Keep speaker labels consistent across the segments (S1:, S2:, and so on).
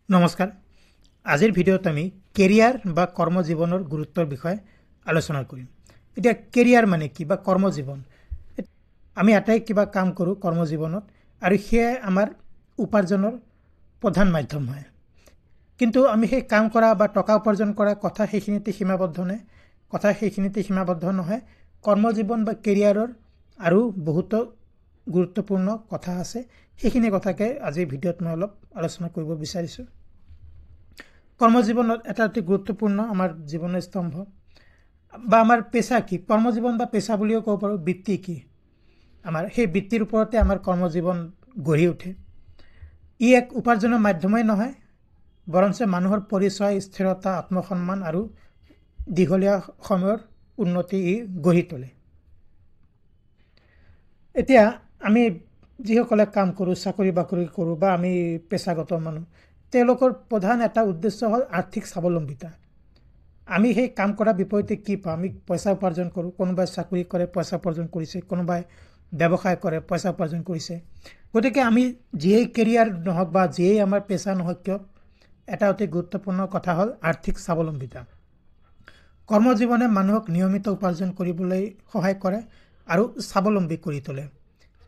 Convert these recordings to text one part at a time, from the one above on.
S1: নমস্কাৰ। আজিৰ ভিডিঅ'ত আমি কেৰিয়াৰ বা কৰ্মজীৱনৰ গুৰুত্বৰ বিষয়ে আলোচনা কৰিম। এতিয়া কেৰিয়াৰ মানে কি বা কৰ্মজীৱন, আমি এটাই কিবা কাম কৰোঁ কৰ্মজীৱনত আৰু সেয়াই আমাৰ উপাৰ্জনৰ প্ৰধান মাধ্যম হয়। কিন্তু আমি সেই কাম কৰা বা টকা উপাৰ্জন কৰা কথা সেইখিনিতে সীমাবদ্ধ নহয়। কৰ্মজীৱন বা কেৰিয়াৰৰ আৰু বহুতো গুৰুত্বপূৰ্ণ কথা আছে। সেইখিনি কথাকে আজিৰ ভিডিঅ'ত মই অলপ আলোচনা কৰিব বিচাৰিছোঁ। কৰ্মজীৱনত এটা অতি গুৰুত্বপূৰ্ণ আমাৰ জীৱনৰ স্তম্ভ বা আমাৰ পেচা কি, কৰ্মজীৱন বা পেচা বুলিও ক'ব পাৰোঁ। বৃত্তি কি, আমাৰ সেই বৃত্তিৰ ওপৰতে আমাৰ কৰ্মজীৱন গঢ়ি উঠে। ই এক উপাৰ্জনৰ মাধ্যমেই নহয়, বৰঞ্চ মানুহৰ পৰিচয়, স্থিৰতা, আত্মসন্মান আৰু দীঘলীয়া সময়ৰ উন্নতি ই গঢ়ি তোলে। এতিয়া আমি যিসকলে কাম কৰোঁ, চাকৰি বাকৰি কৰোঁ বা আমি পেচাগত মানুহ, তেওঁলোকৰ প্ৰধান এটা উদ্দেশ্য হ'ল আৰ্থিক স্বাৱলম্বিতা। আমি সেই কাম কৰাৰ বিপৰীতে কি পাওঁ? আমি পইচা উপাৰ্জন কৰোঁ। কোনোবাই চাকৰি কৰে, পইচা উপাৰ্জন কৰিছে। কোনোবাই ব্যৱসায় কৰে, পইচা উপাৰ্জন কৰিছে। গতিকে আমি যিয়েই কেৰিয়াৰ নহওক বা যিয়েই আমাৰ পেচা নহওক কিয়, এটা অতি গুৰুত্বপূৰ্ণ কথা হ'ল আৰ্থিক স্বাৱলম্বিতা। কৰ্মজীৱনে মানুহক নিয়মিত উপাৰ্জন কৰিবলৈ সহায় কৰে আৰু স্বাৱলম্বী কৰি তোলে।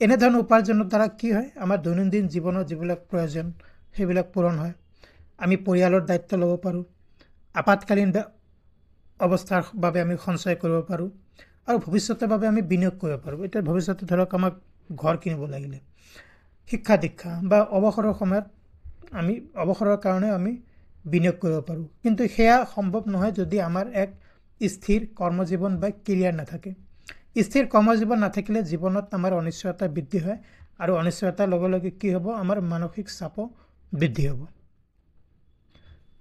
S1: এনেধৰণৰ উপাৰ্জনৰ দ্বাৰা কি হয়? আমাৰ দৈনন্দিন জীৱনৰ যিবিলাক প্ৰয়োজন সেইবিলাক পূৰণ হয়। আমি পৰিয়ালৰ দায়িত্ব ল'ব পাৰোঁ। আপাতকালীন অৱস্থাৰ বাবে আমি সঞ্চয় কৰিব পাৰোঁ আৰু ভৱিষ্যতৰ বাবে আমি বিনিয়োগ কৰিব পাৰোঁ। এতিয়া ভৱিষ্যতে ধৰক আমাক ঘৰ কিনিব লাগিলে, শিক্ষা দীক্ষা বা অৱসৰৰ কাৰণে আমি বিনিয়োগ কৰিব পাৰোঁ। কিন্তু সেয়া সম্ভৱ নহয় যদি আমাৰ এক স্থিৰ কৰ্মজীৱন বা কেৰিয়াৰ নাথাকে। স্থিৰ কৰ্মজীৱন নাথাকিলে জীৱনত আমাৰ অনিশ্চয়তা বৃদ্ধি হয় আৰু অনিশ্চয়তাৰ লগে লগে কি হ'ব? আমাৰ মানসিক চাপো বৃদ্ধি হ'ব।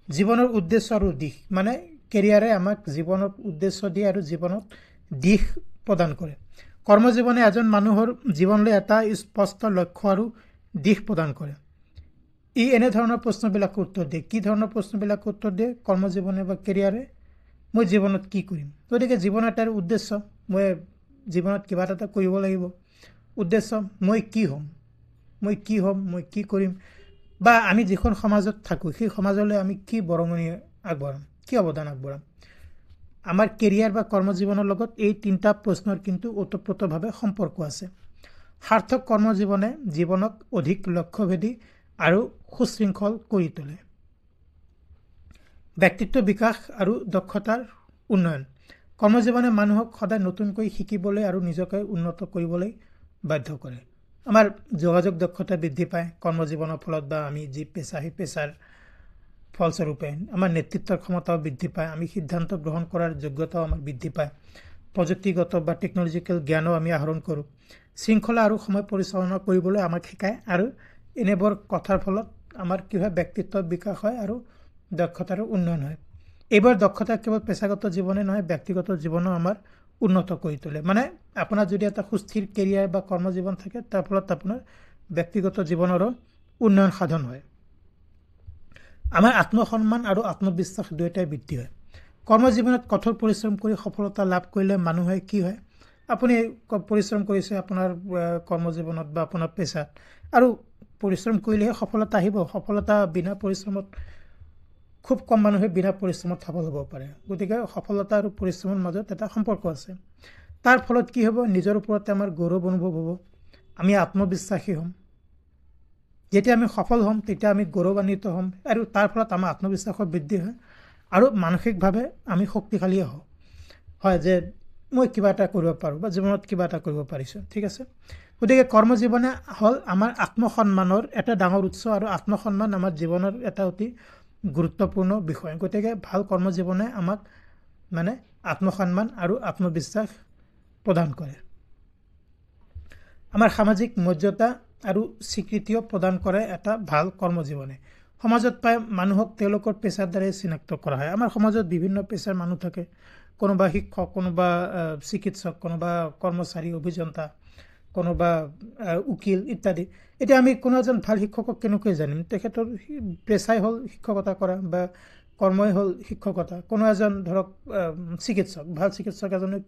S1: জীৱনৰ উদ্দেশ্য আৰু দিশ, মানে কেৰিয়াৰে আমাক জীৱনত উদ্দেশ্য দিয়ে আৰু জীৱনত দিশ প্ৰদান কৰে। কৰ্মজীৱনে এজন মানুহৰ জীৱনলৈ এটা স্পষ্ট লক্ষ্য আৰু দিশ প্ৰদান কৰে। ই এনেধৰণৰ প্ৰশ্নবিলাক উত্তৰ দিয়ে। কি ধৰণৰ প্ৰশ্নবিলাক উত্তৰ দিয়ে কৰ্মজীৱনে বা কেৰিয়াৰে? মই জীৱনত কি কৰিম? গতিকে জীৱনৰ এটাৰ উদ্দেশ্য, মই জীৱনত কিবা এটা কৰিব লাগিব। উদ্দেশ্য, মই কি হ'ম, মই কি কৰিম, বা আমি যিখন সমাজত থাকোঁ সেই সমাজলৈ আমি কি বৰঙণি আগবঢ়াম, কি অৱদান আগবঢ়াম। আমাৰ কেৰিয়াৰ বা কৰ্মজীৱনৰ লগত এই তিনিটা প্ৰশ্নৰ কিন্তু ওতঃপ্ৰোতভাৱে সম্পৰ্ক আছে। সাৰ্থক কৰ্মজীৱনে জীৱনক অধিক লক্ষ্যভেদী আৰু সুশৃংখল কৰি তোলে। ব্যক্তিত্ব বিকাশ আৰু দক্ষতাৰ উন্নয়ন, কৰ্মজীৱনে মানুহক সদায় নতুনকৈ শিকিবলৈ আৰু নিজকে উন্নত কৰিবলৈ বাধ্য কৰে। আমাৰ যোগাযোগ দক্ষতা বৃদ্ধি পায় কৰ্মজীৱনৰ ফলত, বা আমি যি পেচা সেই পেচাৰ ফলস্বৰূপে আমাৰ নেতৃত্বৰ ক্ষমতাও বৃদ্ধি পায়। আমি সিদ্ধান্ত গ্ৰহণ কৰাৰ যোগ্যতাও আমাৰ বৃদ্ধি পায়। প্ৰযুক্তিগত বা টেকন'লজিকেল জ্ঞানো আমি আহৰণ কৰোঁ। শৃংখলা আৰু সময় পৰিচালনা কৰিবলৈ আমাক শিকায় আৰু এনেবোৰ কথাৰ ফলত আমাৰ কি হয়? ব্যক্তিত্বৰ বিকাশ হয় আৰু দক্ষতাৰো উন্নয়ন হয়। এইবোৰ দক্ষতা কেৱল পেচাগত জীৱনে নহয়, ব্যক্তিগত জীৱনো আমাৰ উন্নত কৰি তোলে। মানে আপোনাৰ যদি এটা সুস্থিৰ কেৰিয়াৰ বা কৰ্মজীৱন থাকে, তাৰ ফলত আপোনাৰ ব্যক্তিগত জীৱনৰো উন্নয়ন সাধন হয়। আমাৰ আত্মসন্মান আৰু আত্মবিশ্বাস দুয়োটাই বৃদ্ধি হয়। কৰ্মজীৱনত কঠোৰ পৰিশ্ৰম কৰি সফলতা লাভ কৰিলে মানুহে কি হয়? আপুনি পৰিশ্ৰম কৰিছে আপোনাৰ কৰ্মজীৱনত বা আপোনাৰ পেচাত, আৰু পৰিশ্ৰম কৰিলেহে সফলতা আহিব। সফলতা বিনা পৰিশ্ৰমত, খুব কম মানুহে বিনা পৰিশ্ৰমত সফল হ'ব পাৰে। গতিকে সফলতা আৰু পৰিশ্ৰমৰ মাজত এটা সম্পৰ্ক আছে। তাৰ ফলত কি হ'ব? নিজৰ ওপৰতে আমাৰ গৌৰৱ অনুভৱ হ'ব। আমি আত্মবিশ্বাসী হ'ম। যেতিয়া আমি সফল হ'ম তেতিয়া আমি গৌৰৱান্বিত হ'ম আৰু তাৰ ফলত আমাৰ আত্মবিশ্বাসৰ বৃদ্ধি হয় আৰু মানসিকভাৱে আমি শক্তিশালী হয় যে মই কিবা এটা কৰিব পাৰোঁ বা জীৱনত কিবা এটা কৰিব পাৰিছোঁ। ঠিক আছে। গতিকে কৰ্মজীৱনে হ'ল আমাৰ আত্মসন্মানৰ এটা ডাঙৰ উৎস আৰু আত্মসন্মান আমাৰ জীৱনৰ এটা অতি গুৰুত্বপূৰ্ণ বিষয়। গতিকে ভাল কৰ্মজীৱনে আমাক মানে আত্মসন্মান আৰু আত্মবিশ্বাস প্ৰদান কৰে। আমাৰ সামাজিক মৰ্যাদা আৰু স্বীকৃতিও প্ৰদান কৰে এটা ভাল কৰ্মজীৱনে। সমাজত প্ৰায় মানুহক তেওঁলোকৰ পেচাৰ দ্বাৰাই চিনাক্ত কৰা হয়। আমাৰ সমাজত বিভিন্ন পেচাৰ মানুহ থাকে। কোনোবা শিক্ষক, কোনোবা চিকিৎসক, কোনোবা কৰ্মচাৰী, অভিযন্তা, কোনোবা উকিল ইত্যাদি। এতিয়া আমি কোনো এজন ভাল শিক্ষকক কেনেকৈ জানিম? তেখেতৰ পেচাই হ'ল শিক্ষকতা কৰা বা কৰ্মই হ'ল শিক্ষকতা। কোনো এজন ধৰক চিকিৎসক, ভাল চিকিৎসক এজনে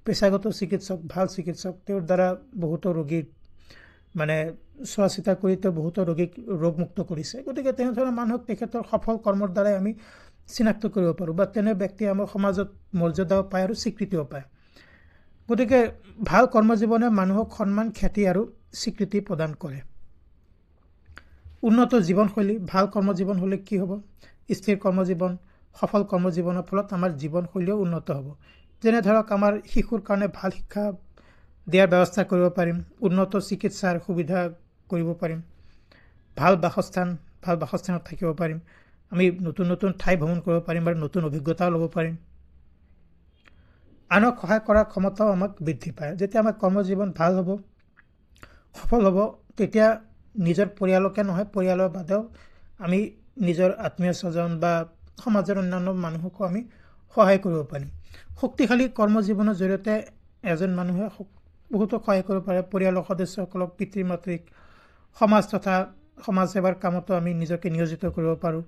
S1: পেচাগত চিকিৎসক, ভাল চিকিৎসক, তেওঁৰ দ্বাৰা বহুতো ৰোগীৰ মানে চোৱা চিতা কৰি তেওঁ বহুতো ৰোগীক ৰোগমুক্ত কৰিছে। গতিকে তেনেধৰণৰ মানুহক তেখেতৰ সফল কৰ্মৰ দ্বাৰাই আমি চিনাক্ত কৰিব পাৰোঁ বা তেনে ব্যক্তি আমাৰ সমাজত মৰ্যাদাও পায় আৰু স্বীকৃতিও পায়। গতিকে ভাল কৰ্মজীৱনে মানুহক সন্মান, খ্যাতি আৰু স্বীকৃতি প্ৰদান কৰে। উন্নত জীৱনশৈলী, ভাল কৰ্মজীৱন হ'লে কি হ'ব? স্থিৰ কৰ্মজীৱন, সফল কৰ্মজীৱনৰ ফলত আমাৰ জীৱনশৈলীও উন্নত হ'ব। যেনে ধৰক আমাৰ শিশুৰ কাৰণে ভাল শিক্ষা দিয়াৰ ব্যৱস্থা কৰিব পাৰিম, উন্নত চিকিৎসাৰ সুবিধা কৰিব পাৰিম, ভাল বাসস্থানত থাকিব পাৰিম, আমি নতুন নতুন ঠাই ভ্ৰমণ কৰিব পাৰিম আৰু নতুন অভিজ্ঞতাও ল'ব পাৰিম। আনক সহায় কৰাৰ ক্ষমতাও আমাক বৃদ্ধি পায়। যেতিয়া আমাৰ কৰ্মজীৱন ভাল হ'ব, সফল হ'ব, তেতিয়া নিজৰ পৰিয়ালকে নহয়, পৰিয়ালৰ বাদেও আমি নিজৰ আত্মীয় স্বজন বা সমাজৰ অন্যান্য মানুহকো আমি সহায় কৰিব পাৰিম। শক্তিশালী কৰ্মজীৱনৰ জৰিয়তে এজন মানুহে বহুতো সহায় কৰিব পাৰে। পৰিয়ালৰ সদস্যসকলক, পিতৃ মাতৃক, সমাজ তথা সমাজ সেৱাৰ কামতো আমি নিজকে নিয়োজিত কৰিব পাৰোঁ।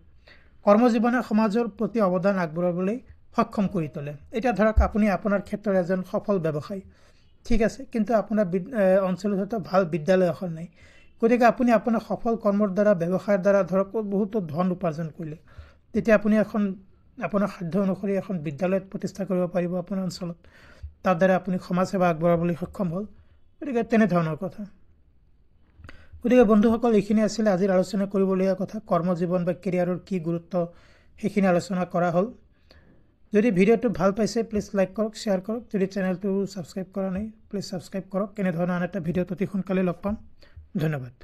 S1: কৰ্মজীৱনে সমাজৰ প্ৰতি অৱদান আগবঢ়াবলৈ সক্ষম কৰি তোলে। এতিয়া ধৰক আপুনি আপোনাৰ ক্ষেত্ৰত এজন সফল ব্যৱসায়ী, ঠিক আছে, কিন্তু আপোনাৰ অঞ্চলত হয়তো ভাল বিদ্যালয় এখন নাই। গতিকে আপুনি আপোনাৰ সফল কৰ্মৰ দ্বাৰা, ব্যৱসায়ৰ দ্বাৰা ধৰক বহুতো ধন উপাৰ্জন কৰিলে, তেতিয়া আপুনি আপোনাৰ সাধ্য অনুসৰি এখন বিদ্যালয়ত প্ৰতিষ্ঠা কৰিব পাৰিব আপোনাৰ অঞ্চলত। তাৰ দ্বাৰা আপুনি সমাজ সেৱা আগবঢ়াবলৈ সক্ষম হ'ল। গতিকে তেনেধৰণৰ কথা। গতিকে বন্ধুসকল, এইখিনি আছিলে আজিৰ আলোচনা কৰিবলগীয়া কথা। কৰ্মজীৱন বা কেৰিয়াৰৰ কি গুৰুত্ব, সেইখিনি আলোচনা কৰা হ'ল। যদি ভিডিঅ'টো ভাল পাইছে, প্লিজ লাইক কৰক, শ্বেয়াৰ কৰক। যদি চেনেলটো ছাবস্ক্ৰাইব কৰা নাই, প্লিজ ছাবস্ক্ৰাইব কৰক। এনেধৰণৰ আন এটা ভিডিঅ'ত অতি সোনকালে লগ পাম। ধন্যবাদ।